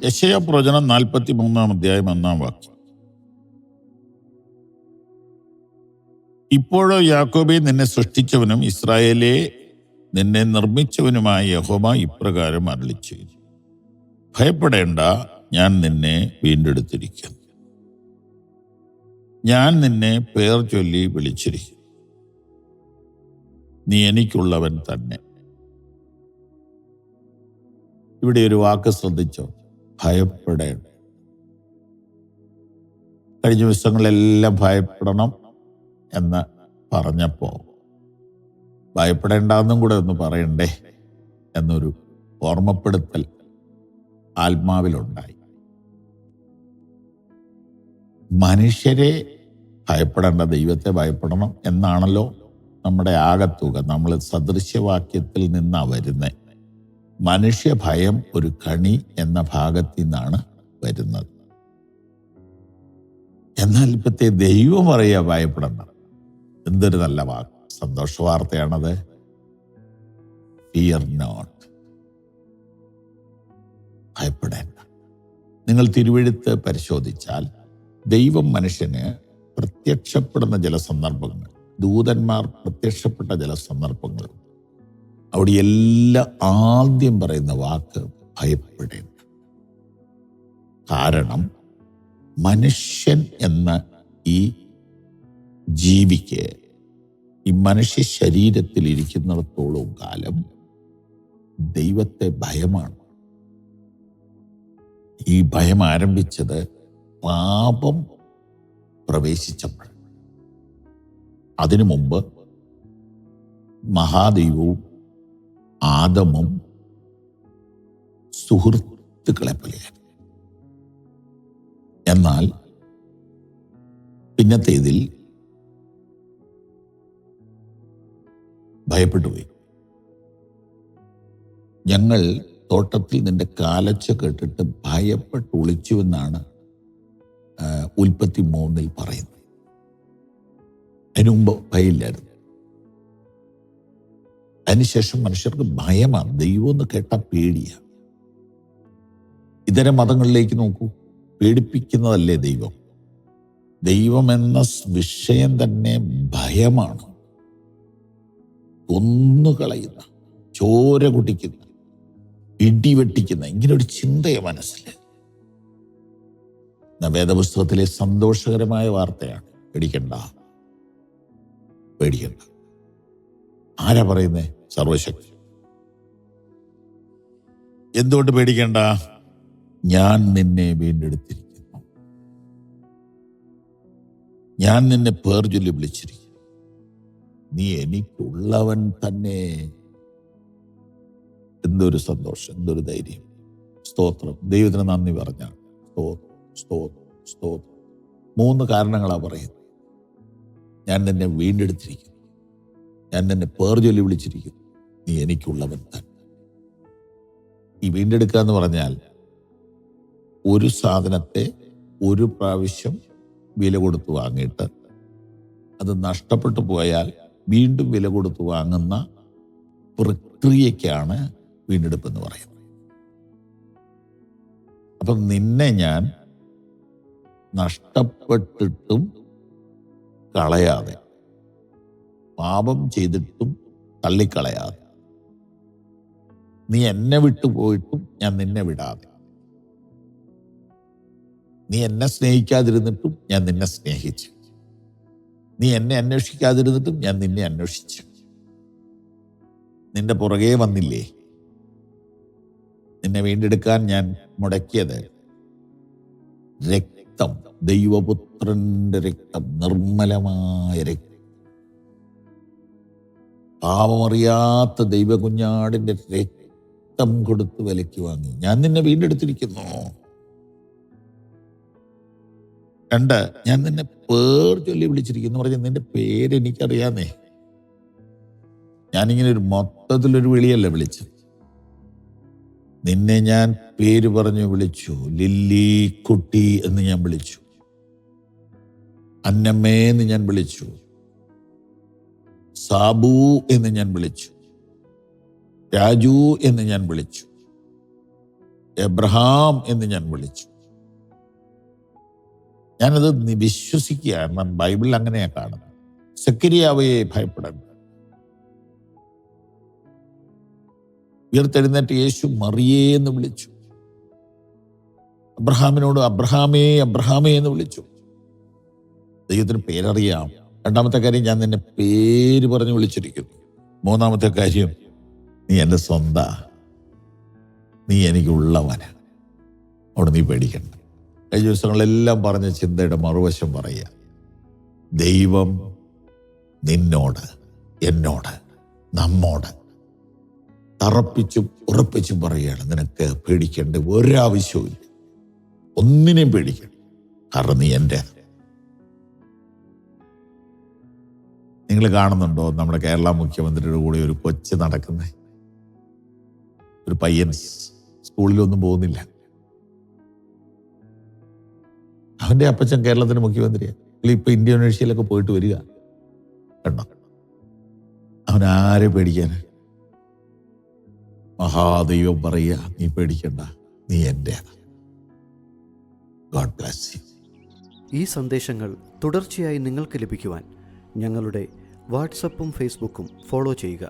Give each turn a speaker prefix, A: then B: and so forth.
A: യെശയ്യാ പ്രവചനം 43 അധ്യായം 1 ഇപ്പോഴോ യാക്കോബേ, നിന്നെ സൃഷ്ടിച്ചവനും ഇസ്രായേലേ, നിന്നെ നിർമ്മിച്ചവനുമായ യഹോവ ഇപ്രകാരം അരുളിച്ചെയ്യുന്നു: ഭയപ്പെടേണ്ട, ഞാൻ നിന്നെ വീണ്ടെടുത്തിരിക്കുന്നു. ഞാൻ നിന്നെ പേർ ചൊല്ലി വിളിച്ചിരിക്കുന്നു. നീ എനിക്കുള്ളവൻ തന്നെ. ഇവിടെ ഒരു വാക്ക് ശ്രദ്ധിച്ചോ: ഭയപ്പെടേണ്ട. കഴിഞ്ഞ ദിവസങ്ങളെല്ലാം ഭയപ്പെടണം എന്ന് പറഞ്ഞപ്പോ ഭയപ്പെടേണ്ടെന്നും കൂടെ ഒന്ന് പറയണ്ടേ എന്നൊരു ഓർമ്മപ്പെടുത്തൽ ആത്മാവിലുണ്ടായി. മനുഷ്യരെ ഭയപ്പെടേണ്ട, ദൈവത്തെ ഭയപ്പെടണം എന്നാണല്ലോ നമ്മുടെ ആകത്തുക. നമ്മൾ സദൃശ്യവാക്യത്തിൽ നിന്നാണ് വരുന്നത്. മനുഷ്യഭയം ഒരു കണി എന്ന ഭാഗത്തിൽ നിന്നാണ് വരുന്നത്. എന്നാൽ ഇപ്പത്തെ ദൈവം പറയുക ഭയപ്പെടണ്ട. എന്തൊരു നല്ല വാക്ക്, സന്തോഷ വാർത്തയാണത്. ഫിയർ നോട്ട്, ഭയപ്പെടേണ്ട. നിങ്ങൾ തിരുവെഴുത്ത് പരിശോധിച്ചാൽ ദൈവം മനുഷ്യന് പ്രത്യക്ഷപ്പെടുന്ന ചില സന്ദർഭങ്ങൾ, ദൂതന്മാർ പ്രത്യക്ഷപ്പെട്ട ചില സന്ദർഭങ്ങൾ, അവിടെ എല്ലാം ആദ്യം പറയുന്ന വാക്ക് ഭയപ്പെടേണ്ട. കാരണം മനുഷ്യൻ എന്ന ഈ ജീവിക്ക്, ഈ മനുഷ്യ ശരീരത്തിൽ ഇരിക്കുന്നിടത്തോളം കാലം ദൈവത്തെ ഭയമാണ്. ഈ ഭയം ആരംഭിച്ചത് പാപം പ്രവേശിച്ചപ്പോൾ. അതിനു മുമ്പ് മഹാദൈവവും ആദമും സുഹൃത്തുക്കളെ പോലെയാണ്. എന്നാൽ പിന്നത്തേതിൽ ഭയപ്പെട്ടുപോയി. ഞങ്ങൾ തോട്ടത്തിൽ നിന്റെ കാലച്ച കേട്ടിട്ട് ഭയപ്പെട്ട് ഒളിച്ചുവെന്നാണ് ഉൽപ്പത്തി 3 പറയുന്നത്. അതിനു മുമ്പ് ഭയമില്ലായിരുന്നു. അതിനുശേഷം മനുഷ്യർക്ക് ഭയമാണ്. ദൈവം എന്ന് കേട്ട പേടിയാണ്. ഇതര മതങ്ങളിലേക്ക് നോക്കൂ, പേടിപ്പിക്കുന്നതല്ലേ ദൈവം. ദൈവം എന്ന വിഷയം തന്നെ ഭയമാണ്. കൊന്നുകളയുന്ന, ചോര കുടിക്കുന്ന, ഇടിവെട്ടിക്കുന്ന, ഇങ്ങനെ ഒരു ചിന്തയെ മനസ്സിൽ. വേദപുസ്തകത്തിലെ സന്തോഷകരമായ വാർത്തയാണ്. പേടിക്കണ്ട, പേടിക്കണ്ട. ആരാ പറയുന്നേ? സർവശക്തി. എന്തുകൊണ്ട് പേടിക്കണ്ട? ഞാൻ നിന്നെ വീണ്ടെടുത്തിരിക്കുന്നു. ഞാൻ നിന്നെ പേർ ചൊല്ലി വിളിച്ചിരിക്കുന്നു. നീ എനിക്കുള്ളവൻ തന്നെ. എന്തൊരു സന്തോഷം, എന്തൊരു ധൈര്യം. സ്തോത്രം. ദൈവത്തിന് നന്ദി പറഞ്ഞാണ്. സ്തോത്രം, സ്തോത്രം, സ്തോത്രം. 3 കാരണങ്ങളാണ് പറയുന്നത്. ഞാൻ നിന്നെ വീണ്ടെടുത്തിരിക്കുന്നു. ഞാൻ നിന്നെ പേർ ചൊല്ലി വിളിച്ചിരിക്കുന്നു. നീ എനിക്കുള്ളവൻ തന്നെ. ഈ വീണ്ടെടുക്കുക എന്ന് പറഞ്ഞാൽ ഒരു സാധനത്തെ ഒരു പ്രാവശ്യം വില കൊടുത്ത് വാങ്ങിയിട്ട് അത് നഷ്ടപ്പെട്ടു പോയാൽ വീണ്ടും വില കൊടുത്ത് വാങ്ങുന്ന പ്രക്രിയക്കാണ് വീണ്ടെടുപ്പ് എന്ന് പറയുന്നത്. അപ്പം നിന്നെ ഞാൻ നഷ്ടപ്പെട്ടിട്ടും കളയാതെ, പാപം ചെയ്തിട്ടും തള്ളിക്കളയാതെ, നീ എന്നെ വിട്ടുപോയിട്ടും ഞാൻ നിന്നെ വിടാതെ, നീ എന്നെ സ്നേഹിക്കാതിരുന്നിട്ടും ഞാൻ നിന്നെ സ്നേഹിച്ചു, നീ എന്നെ അന്വേഷിക്കാതിരുന്നിട്ടും ഞാൻ നിന്നെ അന്വേഷിച്ചു, നിന്റെ പുറകെ വന്നില്ലേ. നിന്നെ വീണ്ടെടുക്കാൻ ഞാൻ മുടക്കിയത് രക്തം, ദൈവപുത്രന്റെ രക്തം, നിർമ്മലമായ രക്തം, പാപമറിയാത്ത ദൈവകുഞ്ഞാടിന്റെ രക്തം കൊടുത്ത് വിലയ്ക്ക് വാങ്ങി. ഞാൻ നിന്നെ വീണ്ടെടുത്തിരിക്കുന്നു. 2, ഞാൻ നിന്നെ പേർ ചൊല്ലി വിളിച്ചിരിക്കുന്നു. പറഞ്ഞാൽ നിന്റെ പേര് എനിക്കറിയാന്നേ. ഞാനിങ്ങനെ ഒരു മൊത്തത്തിലൊരു വിളിയല്ല വിളിച്ചത്. നിന്നെ ഞാൻ പേര് പറഞ്ഞു വിളിച്ചു. ലില്ലി കുട്ടി എന്ന് ഞാൻ വിളിച്ചു. അന്നമ്മേ എന്ന് ഞാൻ വിളിച്ചു. സാബു എന്ന് ഞാൻ വിളിച്ചു. രാജു എന്ന് ഞാൻ വിളിച്ചു. എബ്രഹാം എന്ന് ഞാൻ വിളിച്ചു. ഞാനത് വിശ്വസിക്കുകയാണ്. ബൈബിളിൽ അങ്ങനെയാ കാണുന്നത്. സെക്കരിയാവയെ ഭയപ്പെടേണ്ട. ഉയർത്തെഴുന്നേറ്റ് യേശു മറിയേ എന്ന് വിളിച്ചു. അബ്രഹാമിനോട് അബ്രഹാമേ അബ്രഹാമേ എന്ന് വിളിച്ചു. ദൈവത്തിന് പേരറിയാം. രണ്ടാമത്തെ കാര്യം, ഞാൻ നിന്നെ പേര് പറഞ്ഞ് വിളിച്ചിരിക്കുന്നു. മൂന്നാമത്തെ കാര്യം, നീ എൻ്റെ സ്വന്ത, നീ എനിക്കുള്ളവന. അവിടെ നീ പേടിക്കണ്ട. കഴിഞ്ഞ ദിവസങ്ങളെല്ലാം പറഞ്ഞ ചിന്തയുടെ മറുവശം പറയുക. ദൈവം നിന്നോട്, എന്നോട്, നമ്മോട് തറപ്പിച്ചും ഉറപ്പിച്ചും പറയുകയാണ്, നിനക്ക് പേടിക്കേണ്ട ഒരാവശ്യവും, ഒന്നിനെയും പേടിക്കണം, കാരണം നീ എൻ്റെ. നിങ്ങൾ കാണുന്നുണ്ടോ നമ്മുടെ കേരള മുഖ്യമന്ത്രിയുടെ കൂടെ ഒരു കൊച്ച് നടക്കുന്നേ? ഒരു പയ്യൻ സ്കൂളിലൊന്നും പോകുന്നില്ല. അവൻ്റെ അപ്പച്ചൻ കേരളത്തിന് മുഖ്യമന്ത്രിയാണ്. ഇപ്പൊ ഇന്തോനേഷ്യയിലൊക്കെ പോയിട്ട് വരിക. കണ്ടോ? അവൻ ആരെ പേടിക്കാന്? മഹാദൈവം പറയുക, നീ പേടിക്കണ്ട, നീ എൻ്റെ. God bless you.
B: ഈ സന്ദേശങ്ങൾ തുടർച്ചയായി നിങ്ങൾക്ക് ലഭിക്കുവാൻ ഞങ്ങളുടെ വാട്സപ്പും ഫേസ്ബുക്കും ഫോളോ ചെയ്യുക.